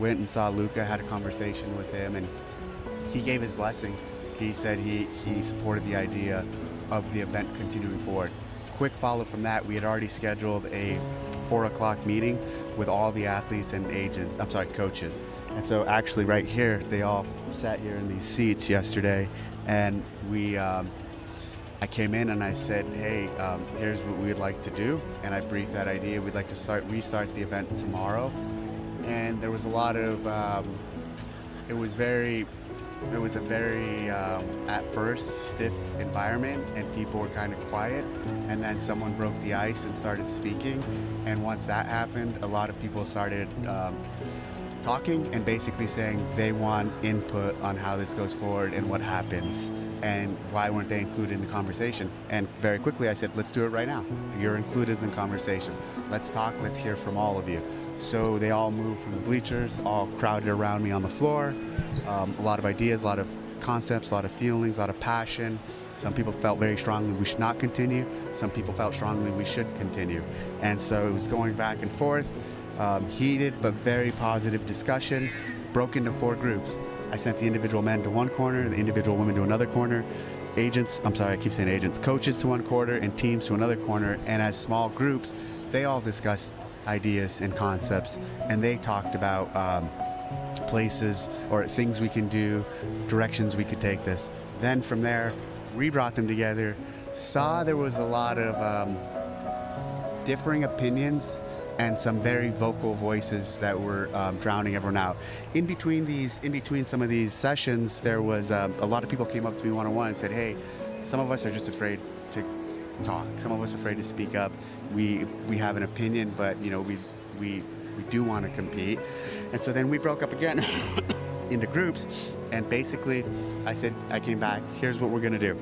went and saw Luca, had a conversation with him, and he gave his blessing. He said he supported the idea of the event continuing forward. Quick follow from that, we had already scheduled a 4 o'clock meeting with all the athletes and coaches. And so actually right here, they all sat here in these seats yesterday, and I came in and I said, hey, here's what we'd like to do. And I briefed that idea. We'd like to restart the event tomorrow. And there was a lot of, it was a very, at first, stiff environment, and people were kind of quiet. And then someone broke the ice and started speaking. And once that happened, a lot of people started talking and basically saying they want input on how this goes forward and what happens and why weren't they included in the conversation. And very quickly I said, let's do it right now. You're included in the conversation. Let's talk, let's hear from all of you. So they all moved from the bleachers, all crowded around me on the floor. A lot of ideas, a lot of concepts, a lot of feelings, a lot of passion. Some people felt very strongly we should not continue. Some people felt strongly we should continue. And so it was going back and forth. Heated but very positive discussion, broke into 4 groups. I sent the individual men to one corner, the individual women to another corner, coaches to one corner, and teams to another corner. And as small groups, they all discussed ideas and concepts, and they talked about places or things we can do, directions we could take this. Then from there, we brought them together, saw there was a lot of differing opinions and some very vocal voices that were drowning everyone out. In between some of these sessions, there was a lot of people came up to me one-on-one and said, hey, some of us are just afraid to talk. Some of us are afraid to speak up. We have an opinion, but we do want to compete. And so then we broke up again into groups, and basically I came back, here's what we're gonna do.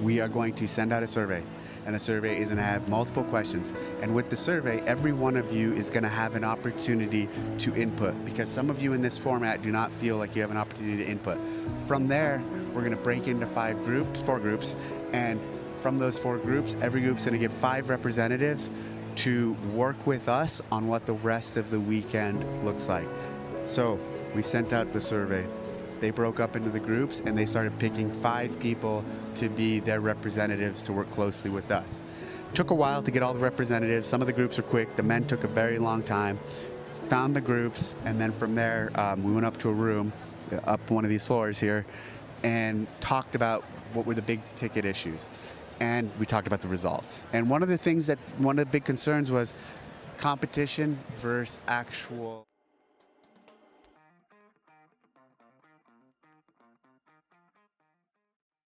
We are going to send out a survey. And the survey is going to have multiple questions. And with the survey, every one of you is going to have an opportunity to input, because some of you in this format do not feel like you have an opportunity to input. From there, we're going to break into 4 groups, and from those 4 groups, every group's going to give 5 representatives to work with us on what the rest of the weekend looks like. So we sent out the survey. They broke up into the groups, and they started picking 5 people to be their representatives to work closely with us. Took a while to get all the representatives. Some of the groups were quick. The men took a very long time. Found the groups, and then from there, we went up to a room, up one of these floors here, and talked about what were the big ticket issues. And we talked about the results. And one of the big concerns was competition versus actual